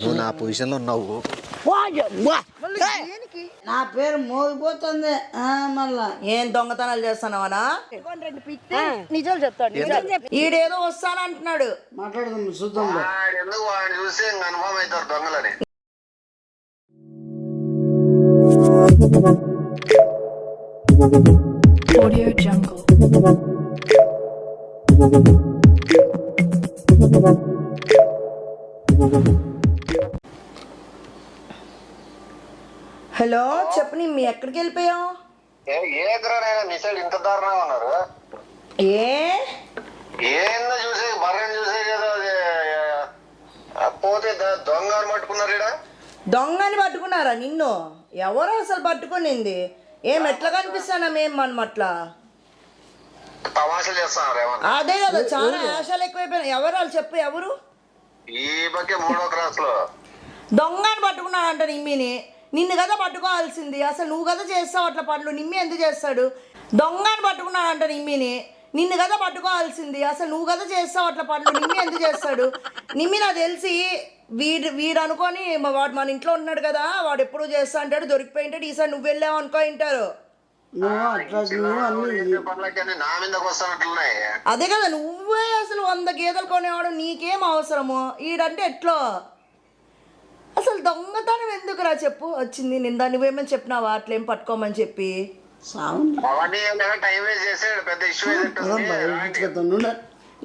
నువ్వు నా పొజిషన్లో ఉన్నావు. నా పేరు మోగిపోతుంది మళ్ళా ఏం దొంగతనాలు చేస్తున్నావనా? నిజాలు చెప్తాడు. ఈడేదో వస్తానంటున్నాడు. మాట్లాడదాం చూద్దాం. ఎందుకు వాడిని చూసి కన్ఫర్మ్ అవుతారు దొంగలని. Audio Jungle. హలో చెప్పు, నీ మీ ఎక్కడికి వెళ్ళిపోయావు? ఏకరానైనా మీ సైడ్ ఇంత దారుణంగా ఉన్నారు. ఏందో చూసి బర్రెని చూసే కదా పోతే దొంగ పట్టుకున్నారు. ఈడ దొంగని పట్టుకున్నారా నిన్ను? ఎవరు అసలు పట్టుకునింది? ఏం ఎట్లా కనిపిస్తానా మేము మనం అట్లా తమాషాలు చేస్తున్నారు ఏమన్నా. అదే కదా, చాలా ఆశలు ఎక్కువైపోయినాయి. ఎవరు వాళ్ళు చెప్పు, ఎవరు? ఈ బకే 3వ క్లాస్ లో దొంగని పట్టుకున్నాడంట నిమ్మిని. నిన్ను కదా పట్టుకోవాల్సింది, అసలు నువ్వు కదా చేస్తావు అట్లా పనులు. నిమ్మి ఎందుకు చేస్తాడు? దొంగని పట్టుకున్నాడంట నిమ్మిని. నిన్ను కదా పట్టుకోవాల్సింది, అసలు నువ్వు కదా చేస్తావు అట్లా పనులు. నిమ్మి ఎందుకు చేస్తాడు? నిమ్మి నాకు తెలిసి వీడు అనుకొని వాడు మన ఇంట్లో ఉన్నాడు కదా, వాడు ఎప్పుడు చేస్తా అంటాడు, దొరికిపోయి ఉంటాడు. ఈసారి నువ్వు వెళ్ళావు అనుకో ఉంటారు. నా మీదకి వస్తానట్లున్నాయి. అదే కదా, నువ్వే అసలు 100 గేదెలు కొనేవాడు, నీకేం అవసరము? ఈడంటే ఎట్లో అసలు దొంగతనం ఎందుకురా చెప్పు వచ్చింది? నిందా నువ్వేమని చెప్పినావా అట్లేం పట్టుకోమని చెప్పి? టైం వేస్ట్ చేసాడు, పెద్ద ఇష్యూ.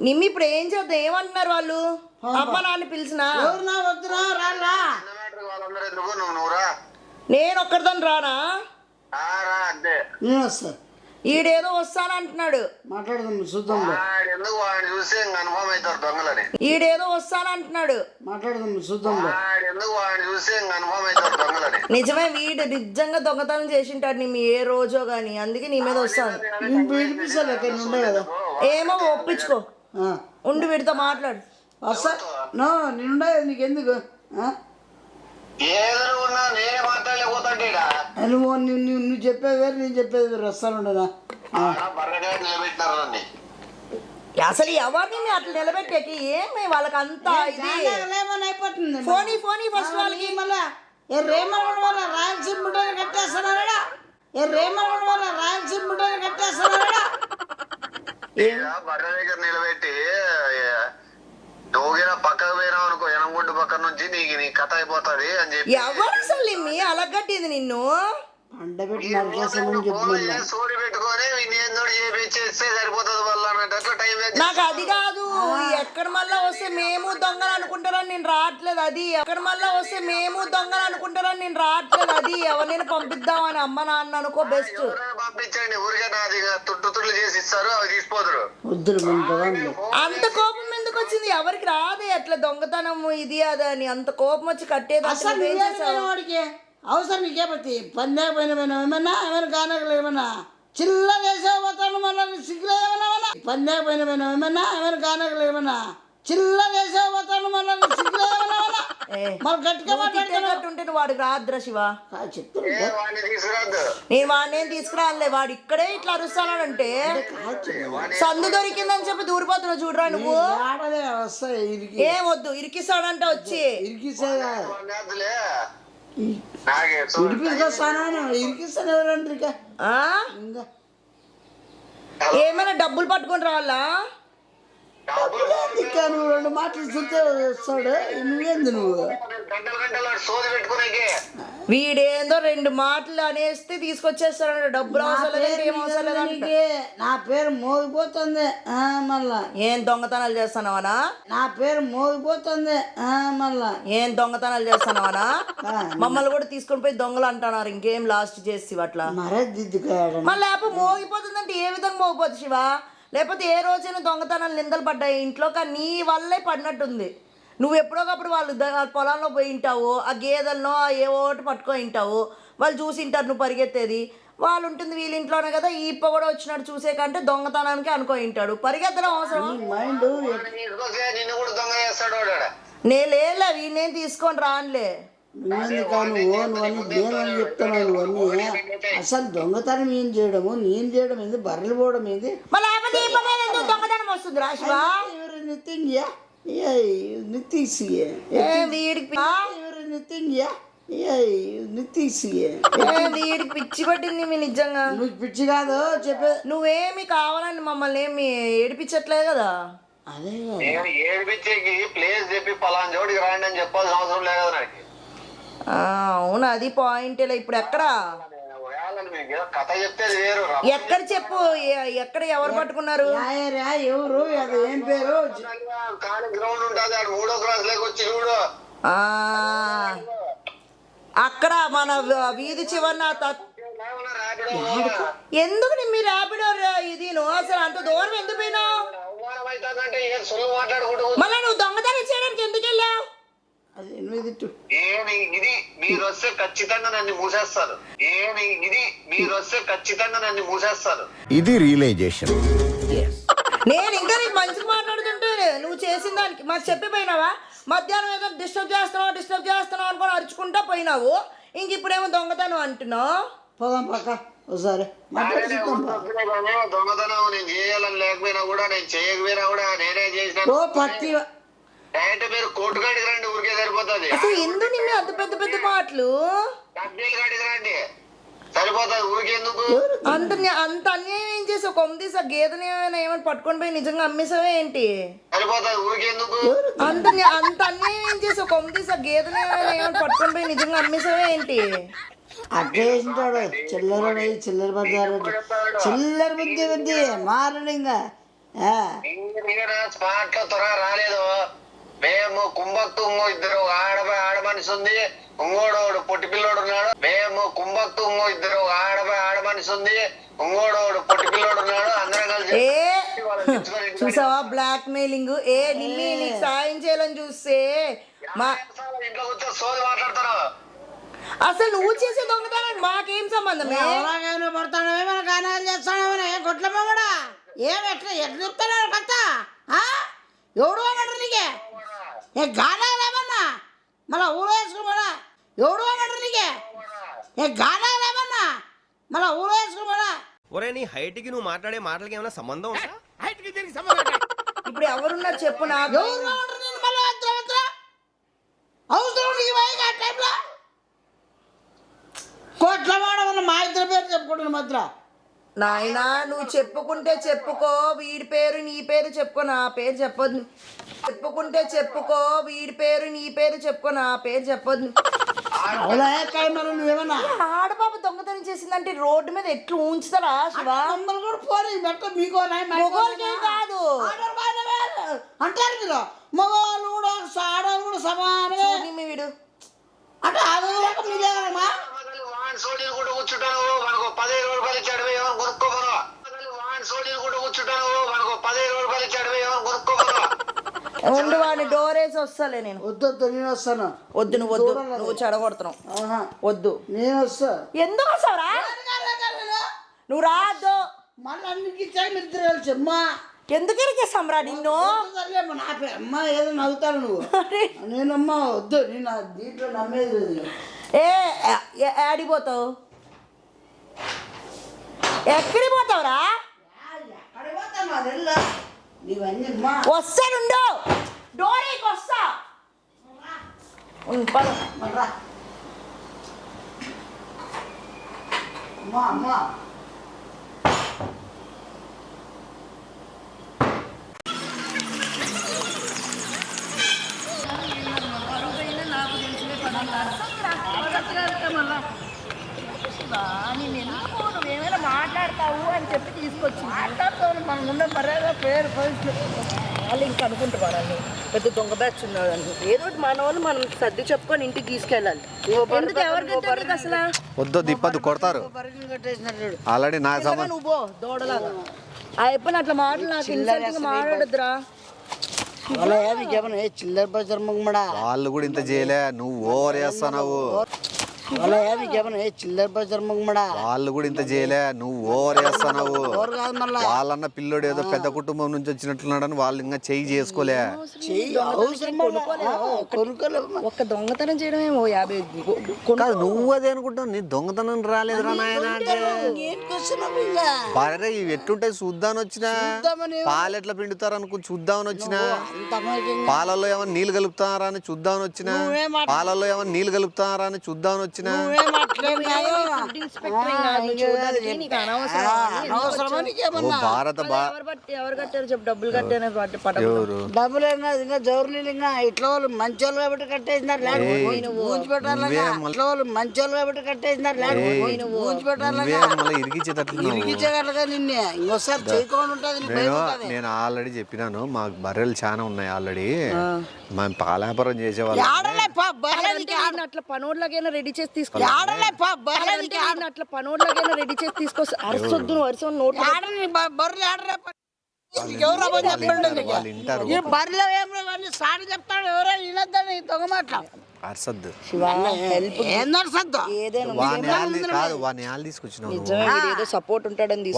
నిమ్మి ఇప్పుడు ఏం చేద్దాం? ఏమంటున్నారు వాళ్ళు? అమ్మ నాన్న పిలిచినా వాళ్ళందరూ ఎందుకు నువ్వురా? నేను ఒక్కడిదాన్ని రానా? అంతే. నేను వస్తా. ఈడేదో వస్తానంటున్నాడు. మాట్లాడదాం చూద్దాం. ఎందుకు వాడిని చూసి కన్ఫర్మ్ అవుతారు దొంగలని. ఈడేదో వస్తానంటున్నాడు. మాట్లాడదాం చూద్దాం. ఎందుకు వాడిని చూసి కన్ఫర్మ్ అవుతారు దొంగలని. నిజమే, వీడు నిజంగా దొంగతనం చేసింటాడు నిమ్మి ఏ రోజో గాని, అందుకే నీ మీద వస్తాను. పిలిపిస్తాను ఎక్కడ ఉండే కదా. ఏమో ఒప్పించుకో, ఉండి వీడితో మాట్లాడు. వస్తా. నో నేనుండే నీకెందుకు? ఏదో ఉన్నా నేనే మాట్లాడలేకపోతాంటే నువ్వు చెప్పేది వేరు, నేను చెప్పేది వేరు. వస్తానుండనా? బర్రగా నిలబెట్టినారు నన్ను. అసలు ఎవరిని అట్లా నిలబెట్టేకి ఏమి వాళ్ళకి అంతా ఇది అయిపోతుంది. ఫోనీ ఫస్ట్ వాళ్ళకి మళ్ళా రేమన్ వల్ల రాయలసీమ ముట్టని కట్టేస్తున్నారా? రేమన్ వల్ల రాయలసీమ ముట్టని కట్టేస్తున్నారా? బర్రె దగ్గర నిలబెట్టి నువ్వుగిన పక్కకు పోయినావు అనుకో, ఎనగొడ్డు పక్క నుంచి నీ కథ అయిపోతుంది అని చెప్పి. ఎవరు అసలు నిమ్మి అలగట్టింది నిన్ను? సోరి పెట్టుకొని చేస్తే సరిపోతుంది వల్ల అన్నట్టు టైం. నాకు అది కాదు, ఎక్కడ మళ్ళా వస్తే మేము దొంగలు అనుకుంటారని నేను రావట్లేదు. అది ఎక్కడ మళ్ళా వస్తే మేము దొంగలు అనుకుంటారని నేను రావట్లేదు. అది ఎవరినైనా పంపిద్దామని అమ్మ నాన్న అనుకో బెస్ట్. పంపించండి, ఊరికే నాది తుట్లు చేసి ఇస్తారు, అవి తీసిపోతారు. అంత కోపం ఎందుకు వచ్చింది? ఎవరికి రాదే అట్లా దొంగతనం ఇది అదని అంత కోపం వచ్చి కట్టేది. వాడికి అవసరం నీకేపతి పందేకపోయినా ఏమన్నా ఏమైనా కానకలు ఏమన్నా చిల్ల వేసేపోతాను. మళ్ళీ సిగ్గులో ఏమన్నా పందేకపోయినా ఏమన్నా ఏమైనా కానకలు ఏమన్నా చిల్ల వేసేపోతాను. మళ్ళీ సిగ్గులో ఏమన్నా మళ్ళీ గట్టిగా మాట్లాడుతుంటే నువ్వు వాడికి రాద్రా శివ. నేను వాడిని తీసుకురాలే, వాడు ఇక్కడే ఇట్లా అరుస్తానంటే సందు దొరికిందని చెప్పి దూరిపోతున్నావు చూడరా నువ్వు. ఏం వద్దు, ఇరికిస్తాడంట వచ్చి. ఏమైనా డబ్బులు పట్టుకొని రావాలా? నువ్వు 2 మాటలు చూస్తే వస్తాడు. నువ్వేంది నువ్వు వీడేందో 2 మాటలు అనేస్తే తీసుకొచ్చేస్తాడు. డబ్బులు అవసరం లేదు, ఏం అవసరం లేదంటే. నా పేరు మోగిపోతుంది మళ్ళా. ఏం దొంగతనాలు చేస్తున్నావనా? నా పేరు మోగిపోతుంది మళ్ళా. ఏం దొంగతనాలు చేస్తున్నావనా? మమ్మల్ని కూడా తీసుకొని పోయి దొంగలు అంటున్నారు. ఇంకేం లాస్ట్ చేసి అట్లా మరే దిద్దుకాడు. మళ్ళీ లేకపోతే మోగిపోతుందంటే ఏ విధంగా మోగిపోతుంది శివ? లేకపోతే ఏ రోజైనా దొంగతనాలు నిందలు పడ్డాయి ఇంట్లో, కానీ నీ వల్లే పడినట్టుంది. నువ్వు ఎప్పుడోకప్పుడు వాళ్ళు పొలంలో పోయి ఉంటావు, ఆ గేదెలను ఏ ఓటు పట్టుకొని ఉంటావు, వాళ్ళు చూసి ఉంటారు నువ్వు పరిగెత్తేది. వాళ్ళు ఉంటుంది వీళ్ళ ఇంట్లోనే కదా, ఈ ఇప్ప కూడా వచ్చినట్టు చూసే కంటే దొంగతనానికి అనుకో ఉంటాడు. పరిగెత్తడం అవసరం? నేను లేలే, వీళ్ళేం తీసుకొని రానులే. అసలు దొంగతనం ఏం చేయడము, నేను చేయడం ఏంది, బర్రెలు పోవడం ఏంది? దొంగతనం వస్తుంది రాశివా? నితీసియే వీడికి నితింగ్యా నితీసియే వీడికి పిచ్చి పట్టింది మీ నిజంగా. నువ్వు పిచ్చి కాదు చెప్పే. నువ్వేమి కావాలని మమ్మల్ని ఏమి ఏడిపించట్లేదు కదా. అదే నేను ఏడిపించేకి ప్లేస్ చెప్పి పలానా చోటికి రాండి అని చెప్పాల్సిన అవసరం లేదు కదా నాకు. అవును, అది పాయింటేలే. ఇప్పుడు ఎక్కడ మీకు ఏదో కథ చెప్తే అది వేరు. ఎక్కడ చెప్పు, ఎక్కడ ఎవరు పట్టుకున్నారు? రాయరా ఎవరు, అది ఏం పేరు? ఖాళీ గ్రౌండ్ ఉంటుంది, ఆడు 3వ క్లాస్ లేక వచ్చి చూడు. అక్కడ మన వీధి చివరన ఎందుకు మీరు ర్యాపిడో ఇది అసలు అంత దూరం ఎందుకు పోయినావు? మళ్ళీ నువ్వు దొంగతనం చేయడానికి ఎందుకు వెళ్ళావు? ఇది మీరు వస్తే ఖచ్చితంగా నన్ను మూసేస్తారు. ఇది రియలైజేషన్. నేను ఇంకా నీకు మంచిగా మాట్లాడుతుంటే నువ్వు చేసిన దానికి మాకు చెప్పిపోయినావా? మధ్యాహ్నం ఏదో డిస్టర్బ్ చేస్తున్నావు అనుకొని అరుచుకుంటా పోయినావు. ఇంక ఇప్పుడేమో దొంగతనం అంటున్నావు. పోదాం పక్క ఒకసారి దొంగతనం నేను చేయాలని లేకపోయినా కూడా, నేను చేయకపోయినా కూడా నేనే చేసిన. డైరెక్ట్ మీరు కోర్టు కాడికి రండి, ఊరికే సరిపోతుంది. అసలు ఎందుకు నిన్ను అంత పెద్ద పెద్ద మాటలు? డబ్బీలు కాడికి రండి సరిపోతుంది, ఊరికి ఎందుకు అంత అన్యాయం ఏం చేసావు? కొమ్మ గేదెని ఏమైనా పట్టుకొని పోయి నిజంగా అమ్మేసావే ఏంటి? సరిపోతుంది, ఊరికి ఎందుకు అంత అన్యాయం ఏం చేసావు? కొమ్మ గేదెని ఏమైనా పట్టుకొని పోయి నిజంగా అమ్మేసావే ఏంటి? అట్టే వేసింటాడు చిల్లర బజారు చిల్లర బుద్ధి మారడు ఇంకా. స్మార్ట్ లో త్వరగా రాలేదు. మేము కుంభక్తు ఇద్దరు ఆడ మనిషి ఉంది, ఇంకోడోడు పొట్టి పిల్లోడు ఉన్నాడు. మేము కుంభక్తు ఇద్దరు ఆడ మనిషి ఉంది, ఇంకోడోడు పొట్టి పిల్లోడు ఉన్నాడు. అందరం కలిసి చూసావా బ్లాక్ మెయిలింగ్? నిమ్మి నీకు సాయం చేయాలని చూస్తే ఇంట్లో కూర్చో సోది మాట్లాడతారు. అసలు నువ్వు చేసే దొంగతనానికి మాకేం సంబంధం? పడతానమే మన గానాలు చేస్తానమని కొట్లమ్మ కూడా ఏమి ఎట్లా చెప్తాను కథ. ఎవడు అన్నాడు నీకే ఏ గానాలు ఏమన్నా మళ్ళా ఊరు వేసుకోమడా? ఎవడు అన్నాడు నీకే ఏ గానాలు ఏమన్నా మళ్ళా ఊరు వేసుకోమడా? ఒరే నీ హైట్ కి నువ్వు మాట్లాడే మాటలకి ఏమైనా సంబంధం? ఇప్పుడు ఎవరున్నారు చెప్పు నాకు. కోట్ల వాడమన్న మా ఇద్దరు పేరు చెప్పుకుంటున్న మాత్ర. నాయనా నువ్వు చెప్పుకుంటే చెప్పుకో, వీడి పేరు నీ పేరు చెప్పుకో, నా పేరు చెప్పొద్దు. చెప్పుకుంటే చెప్పుకో, వీడి పేరు నీ పేరు చెప్పుకో, నా పేరు చెప్పొద్దు. నువ్వేమన్నా ఆడపాప దొంగతనం చేసిందంటే రోడ్డు మీద ఎట్లు ఉంచుతారా శివా? కాదు అంటారు మీరు మగవాళ్ళు కూడా ఆడవాళ్ళు కూడా సమానమే వీడు అంటే మీరేమా సోడీలు కూడా కూర్చుంటాను, మనకు 15 రూపాయలు ఇచ్చాడు, ఏమో కొనుక్కోమను. సోడీలు కూడా కూర్చుంటాను, మనకు 15 రూపాయలు ఇచ్చాడు, ఏమో కొనుక్కోమను. ఉండు వాడిని డోర్ వేసి వస్తాలే నేను. వద్దు నేను వస్తాను. వద్దు నువ్వు చెడగొడుతున్నావు. వద్దు నేను వస్తా. ఎందుకు వస్తావురా? నువ్వు రాదు. మళ్ళీ అన్నిటికీ ఇద్దరు కలిసి అమ్మా ఎందుకు ఎరికేస్తాంరా నిన్ను? నా అమ్మ ఏదో నవ్వుతాను నువ్వు. నేనమ్మా వద్దు, నేను దీంట్లో నమ్మేది లేదు. ఆడిపోతావు? ఎక్కడికి పోతావురా? వస్తానుండు, డోరేకి వస్తా. అమ్మా నువ్వేమైనా మాట్లాడతావు అని చెప్పి తీసుకొచ్చి మాట్లాడతావు. మన ముందే మర్యాద పేరు వాళ్ళు ఇంకా అనుకుంటున్నాను పెద్ద దొంగ బ్యాచ్ ఉన్నాడని. ఏదో మన వాళ్ళు మనం సర్ది చెప్పుకొని ఇంటికి తీసుకెళ్ళాలి. ఎందుకు ఎవరికి అసలు వద్దు దిప్పదు కొడతారు. ఆల్రెడీ నా సంబంధం నువ్వు దూడలాగా ఆ ఎప్పుడు అట్లా మాటలు నాకు ఇన్సల్టింగ్ మాట్లాడద్దురా. చిల్లర బజార్ మగమడా వాళ్ళు కూడా ఇంత చేయలే, నువ్వు ఓవర్ చేస్తున్నావు. అలా నీకేమన్నా చిల్లర ప్రచారం మొగమడా వాళ్ళు కూడా ఇంత చేయలే, నువ్వు ఓవర్ చేస్తున్నావు. ఎవరు కాదు మళ్ళా వాళ్ళన్న పిల్లోడు ఏదో పెద్ద కుటుంబం నుంచి వచ్చినట్లున్నాడని వాళ్ళు ఇంకా చెయ్యి చేసుకోలే. ఒక్క దొంగతనం చేయడమేమో 50 కాదు నువ్వు అదే అనుకుంటావు, నీ దొంగతనం రాలేదురా నాయన అంటే. బాగా ఇవి ఎట్లుంటాయి చూద్దామని వచ్చినా, పాలు ఎట్లా పిండుతారు అనుకుని చూద్దామని వచ్చినా, పాలల్లో ఏమైనా నీళ్ళు కలుపుతారా అని చూద్దామని వచ్చినా, పాలల్లో ఏమైనా నీళ్ళు కలుపుతారా అని చూద్దామని వచ్చినా. భారత ఎవరు కట్టారు చెప్పు? డబ్బులు కట్టారు ఎవరు డబ్బులు ఇంకా జోరులు ఇంకా ఇట్లా వాళ్ళు మంచి వాళ్ళు కాబట్టి కట్టేసినారు, ఊంచి పెట్టాలి. ఇట్లా వాళ్ళు మంచి వాళ్ళు కాబట్టి కట్టేసినారు, ఊంచి పెట్టాలి. ఇరికించగలగా నిన్నే ఇంకోసారి చేయకుండా ఉంటుంది. నేను ఆల్రెడీ చెప్పినాను, మాకు బర్రెలు చాలా ఉన్నాయి ఆల్రెడీ, మేము పాలాపురం చేసేవాళ్ళం. అట్లా పనోడ్లకైనా రెడీ చేసి తీసుకో, అట్లా పనోడ్లకైనా రెడీ చేసి తీసుకొస్తే అరసొద్దు వరుస నోట్ బర్రెలు ఏమో సాడి చెప్తాడు ఎవరో వినొద్దని దొంగ మాట అర్సద్దు ఏదైనా కాదు వాడిని ఆలు తీసుకొచ్చినావు ఏదో సపోర్ట్ ఉంటాడని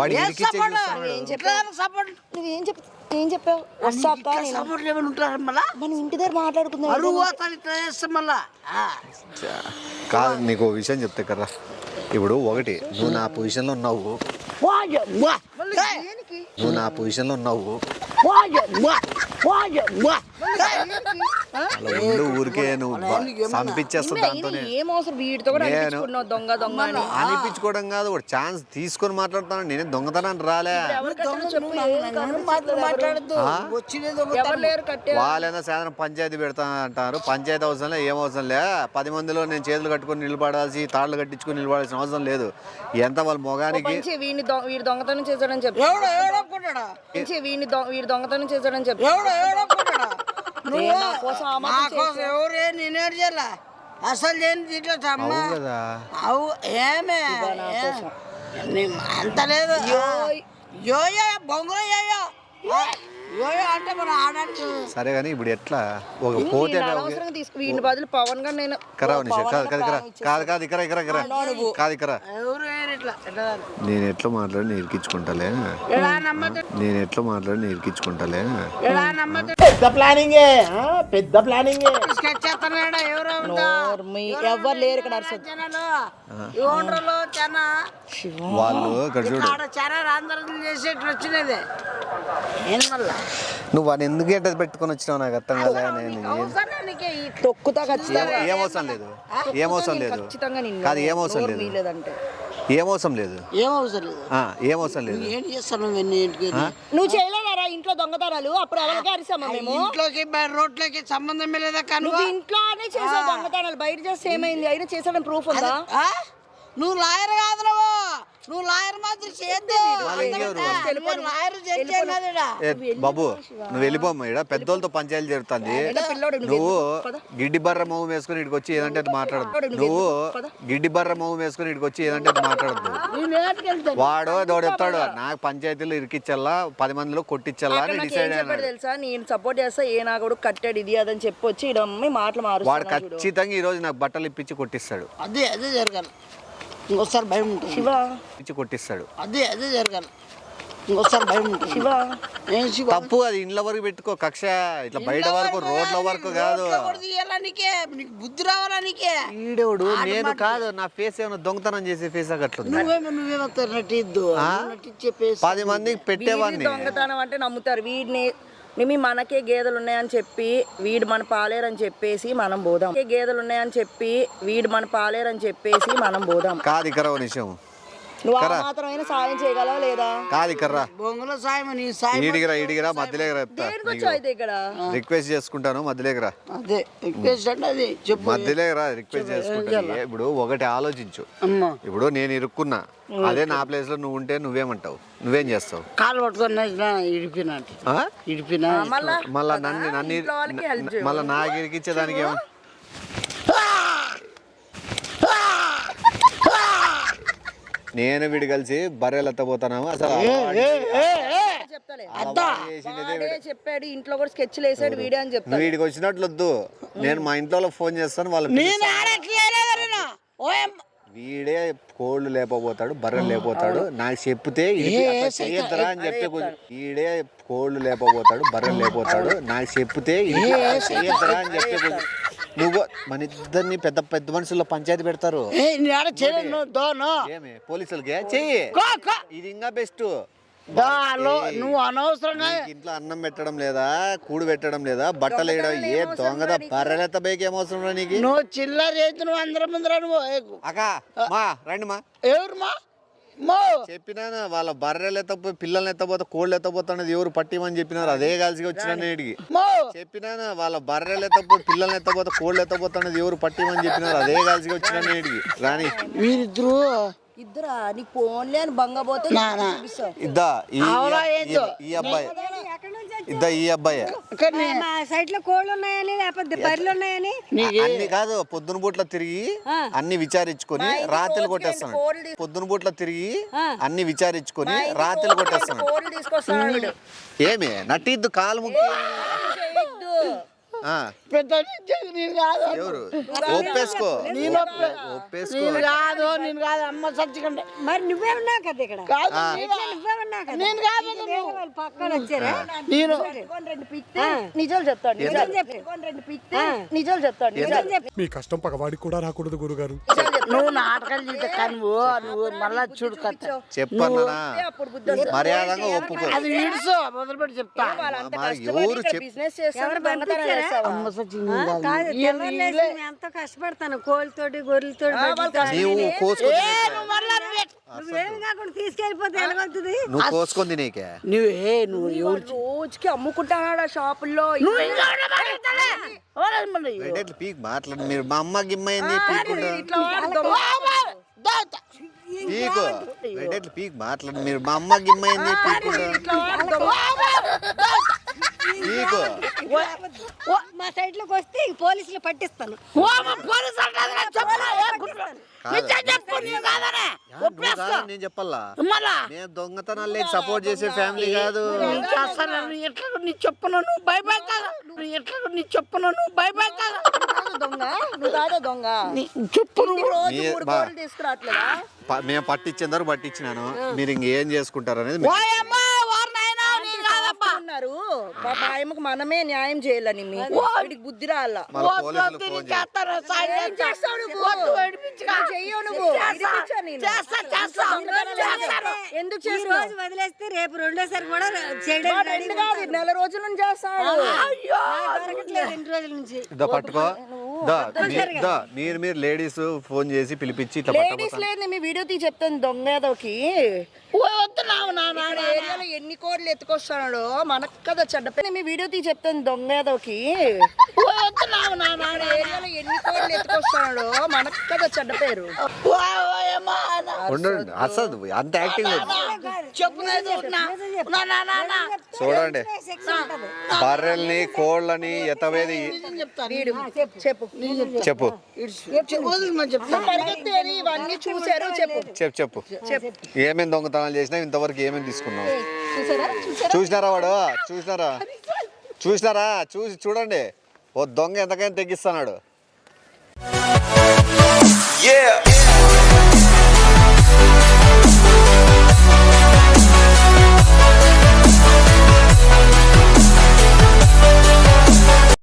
ఏం చెప్పావు? వస్తా మనం ఇంటి దగ్గర మాట్లాడుకుందాం. కాదు నీకు ఓ విషయం చెప్తే కదా, ఇప్పుడు ఒకటి నువ్వు నా పొజిషన్లో ఉన్నావు, నువ్వు నా పొజిషన్లో ఉన్నావు, అలా ఉండు ఊరికే నువ్వు పంపించేస్తావు. దాంతో ఏం అవసరం వీటితో కూడా అనిపించుకున్నావు దొంగ దొంగ అని. అనిపించుకోవడం కాదు, ఒక ఛాన్స్ తీసుకొని మాట్లాడుతాను. నేనే దొంగతనాన్ని రాలే. వాళ్ళైనా సాయంత్రం పంచాయతీ పెడతా అంటారు, పంచాయతీ అవసరం ఏం అవసరం లే. 10 మందిలో నేను చేతులు కట్టుకొని నిలబడాల్సి, తాళ్ళు కట్టించుకొని నిలబడాల్సిన అవసరం లేదు. ఎంత వాళ్ళ మొగానికి వీడి దొంగతనం చేశాడని చెప్పి వీడి దొంగతనం చేశాడని చెప్పి ఎవరే నేనేడు చేయాల అసలు చేయని దీంట్లో కదా అవు ఏమే అంత లేదు. యోయో బొంగులో యోయో యోయో అంటే మనం ఆడడానికి సరే కానీ ఇప్పుడు ఎట్లా ఒక పోతే వీడిని బదులు పవన్ గా నేను నేను ఎట్లా మాట్లాడి ఇరికించుకుంటాలే, నేను ఎట్లా మాట్లాడి ఇరికించుకుంటాలే. ఎవరు లేరు ఇక్కడ వాళ్ళు ఇక్కడ చూడు, నువ్వు వాడిని ఎందుకు ఎట్ట పెట్టుకొని వచ్చినావు నాకు అర్థం కదా. తొక్కుతా ఏమవసరం లేదు, ఏమవసరం లేదు, కాదు ఏమవసరం లేదు, ఏమవసరం లేదు, ఏమవసరం లేదు. ఏం చేస్తాను నువ్వు చేయలేదారా ఇంట్లో దొంగతనాలు? అప్పుడు ఎవరికి అరిసామా మేము? ఇంట్లోకి రోడ్లోకి సంబంధం లేదా కానీ నువ్వు ఇంట్లోనే చేసావు దొంగతనాలు, బయట చేస్తే ఏమైంది? అయినా చేసాడని ప్రూఫ్ ఉందా? నువ్వు లాయర్ కాదు, నువ్వు లాయర్ మాత్రం చేయొద్దు. బాబు నువ్వు వెళ్ళిపోమ్మా, ఇక్కడ పెద్దోళ్ళతో పంచాయతీ జరుగుతుంది. నువ్వు గిడ్డి బర్ర మొహం వేసుకుని ఇక్కడికి వచ్చి ఏదంటే అది మాట్లాడద్దు. నువ్వు గిడ్డి బర్ర మొహం వేసుకుని ఇక్కడికి వచ్చి ఏదంటే అది మాట్లాడద్దు. వాడు దోడు చెప్తాడు నాకు పంచాయతీలో ఇరికిచ్చల్లా, 10 మందిలో కొట్టించల్లా అని డిసైడ్ అయ్యాడు. తెలుసా నేను సపోర్ట్ చేస్తా, ఏ నా కూడా కట్టాడు ఇది అదని చెప్పొచ్చి ఇడమ్మి మాటలు మారు. వాడు ఖచ్చితంగా ఈ రోజు నాకు బట్టలు ఇప్పించి కొట్టిస్తాడు. అదే జరగాలి, ఇంకోసారి భయం ఉంటుంది. శివ ఇచ్చి కొట్టిస్తాడు. అదే జరగాలి, ఇంకోసారి భయం ఉంటుంది. శివ తప్పు అది ఇండ్ల వరకు పెట్టుకో, కక్ష ఇట్లా బయట వరకు రోడ్ల వరకు కాదు. నీకు బుద్ధి రావాలా నీకే? ఈడేవుడు నేను కాదు, నా ఫేస్ ఏమైనా దొంగతనం చేసే ఫేస్ అట్లుంది. నువ్వేమో నటిద్దు, 10 మందికి పెట్టేవాడిని. దొంగతనం అంటే నమ్ముతారు వీడిని. మేము మనకే గేదెలు ఉన్నాయని చెప్పి వీడు మన పాలేరని చెప్పేసి మనం పోదాం. గేదెలు ఉన్నాయని చెప్పి వీడు మన పాలేరని చెప్పేసి మనం పోదాం. కాదు ఇక్కడ విషయం, నువ్వు ఆ మాత్రమైనా సాయం చేయగలవా లేదా? కాదు ఇక్కడ బొంగుల సాయం నీ సాయం ఈడిగిరా మధ్యలోకి ఇక్కడ రిక్వెస్ట్ చేసుకుంటాను, మధ్యలోకి రా. అదే రిక్వెస్ట్ అంటే అది చెప్పు, మధ్యలోకి రా, రిక్వెస్ట్ చేసుకుంటాను. ఇప్పుడు ఒకటి ఆలోచించు, ఇప్పుడు నేను ఇరుక్కున్నా, అదే నా ప్లేస్ లో నువ్వు ఉంటే నువ్వేమంటావు, నువ్వేం చేస్తావు? కాలు పట్టుకొని ఇడిపినా మళ్ళా నన్ను మళ్ళా నాకు ఇరికిచ్చేదానికి ఏమో నేను వీడు కలిసి బర్రెలు ఎత్తపోతున్నాము. అసలు చెప్పాడు ఇంట్లో కూడా స్కెచ్లు వేసాడు వీడియో అని చెప్తాను. వీడికి వచ్చినట్లు వద్దు, నేను మా ఇంట్లో ఫోన్ చేస్తాను. వాళ్ళు వీడే కోళ్ళు లేకపోతాడు, బర్రెలు లేకపోతాడు. నాకు చెప్తే చెయ్యొద్దురా అని చెప్పే వీడే కోళ్ళు లేకపోతాడు, బర్రెలు లేకపోతాడు. నాకు చెప్తే చెయ్యొద్దురా అని చెప్పే నువ్వు మన ఇద్దరిని పెద్ద పెద్ద మనుషుల్లో పంచాయతీ పెడతారు. ఏమి పోలీసులకే చెయ్యి, ఇది ఇంకా బెస్ట్. నువ్వు అనవసరంగా ఇంట్లో అన్నం పెట్టడం లేదా, కూడు పెట్టడం లేదా, బట్టలు వేయడం, ఏ దొంగద బర్రెలెత్త బైక్ ఏమవసరం నీకు? నువ్వు చిల్లర చేతి నువ్వు అందరం ముందర నువ్వు అక్క మా రండి మా ఎవరు మా చెప్పినాను వాళ్ళ బర్రెలు ఎత్తపోయి పిల్లల్ని ఎత్తపోతే కోళ్ళు ఎత్తపోతున్నది ఎవరు పట్టిమని చెప్పినారు. అదే కలిసిగా వచ్చిన నేటికి చెప్పినాను వాళ్ళ బర్రెలు ఎత్తపోయి పిల్లల్ని ఎత్తపోతే కోళ్ళు ఎత్తపోతున్నది ఎవరు పట్టిమని చెప్పినారు. అదే కలిసిగా వచ్చిన నేటికి రాని మీరిద్దరు ఇద్దరా నీకు ఫోన్లే అని బంగపోతే ఇద్దా ఈ అబ్బాయి ఇద్దా ఈ అబ్బాయి మా సైట్ లో కోళ్ళు ఉన్నాయని లేకపోతే బర్రెలు ఉన్నాయని అన్ని కాదు, పొద్దున పూట్ల తిరిగి అన్ని విచారించుకొని రాత్రి కొట్టేస్తాను. పొద్దున పూట్ల తిరిగి అన్ని విచారించుకొని రాత్రి కొట్టేస్తాను. కోళ్ళు తీసుకొస్తాడు. ఏమి నట్టిద్దు కాలు ముక్కి పెద్ద నేను కాదు ఎవరు ఒప్పేసుకో ఒప్పేసుకో కాదు నేను కాదు అమ్మ సచ్చికండి మరి నువ్వే ఉన్నావు కదా ఇక్కడ కాదు నువ్వే ఉన్నావు కదా నేను కాదు వాళ్ళు పక్కన వచ్చారా నేను నిజాలు చెప్తాడు. నిజాలు చెప్తాడు. మీ కష్టం పగవాడికి కూడా రాకూడదు గురుగారు. నువ్వు నాటకాలు చేసే కనువు నువ్వు మళ్ళా చూడు కథ చెప్పన్నా మర్యాదగా ఒప్పుకో. అది విడుసు మొదలుపెట్టి చెప్తా ఎవరు బిజినెస్ చేస్తారు. అమ్మ సచ్చి కాదు తెల్లవారులేసి మేము ఎంతో కష్టపడతాను కోళ్ళతోటి గొర్రెలతోటి నీవు కోసుకొని నువ్వేమి కాకుండా తీసుకెళ్ళిపోతే ఎలాగవుతుంది నువ్వు కోసుకొని తినేకే నువ్వు ఎవరు రోజుకి అమ్ముకుంటాడు ఆ షాపుల్లో. పీక్ మాట్లాడు మీరు మా అమ్మ గిమ్మైంది పీకు వెంటనే పీక్ మాట్లాడు మీరు మా అమ్మ గిమ్మైంది పీకు మా సైడ్ లోకి వస్తే పోలీసులు పట్టిస్తాను. నేను చెప్పాలా నేను దొంగతనాలు సపోర్ట్ చేసే ఫ్యామిలీ కాదు. నీ చెప్పును నువ్వు భయపడతాను నీ చెప్పును నువ్వు భయపడతాను దొంగ నువ్వు కాదా దొంగ? చెప్పు రోజు 3 కోళ్ళు తీసుకురావట్లేదా? మేము పట్టించేందరూ పట్టించినాను. మీరు ఇంకేం చేసుకుంటారు అనేది ఉన్నారు. మా ఆయమ్మకు మనమే న్యాయం చేయాలని వీడికి బుద్ధి రాల. పోలీసులు ఫోన్ ఎందుకు ఈ రోజు వదిలేస్తే రేపు రెండోసారి కూడా చేయడానికి నెల రోజుల నుంచి చేస్తాడు. దొరకట్లేదు 2 రోజుల నుంచి. పట్టుకో మీరు లేడీస్ ఫోన్ చేసి పిలిపించి ఇట్లా లేడీస్ లేదు మీ వీడియో తీ చెప్తాను. దొంగ ఏదోకి ఏరియాలో ఎన్ని కోట్లు ఎత్తుకొస్తాడు మనకు కదా చెడ్డ పేరు. మీ వీడియో తీ చెప్తాను. దొంగ ఏదోకి ఏరియాలో ఎన్ని కోట్లు ఎత్తుకొస్తాడు మనకు కదా చెడ్డ పేరు. అసలు అంత యాక్టింగ్ లేదు. చూడండి బర్రెల్ని కోళ్ళని ఎత్తవేది చెప్పు చెప్పు ఇవన్నీ చూసారు. చెప్పు చెప్పు చెప్పు ఏమేమి దొంగతనాలు చేసినా ఇంతవరకు ఏమేమి తీసుకున్నావు? చూసినారా వాడు చూసినారా చూడండి ఓ దొంగ ఎంతకైనా తెగిస్తున్నాడు. Yeah.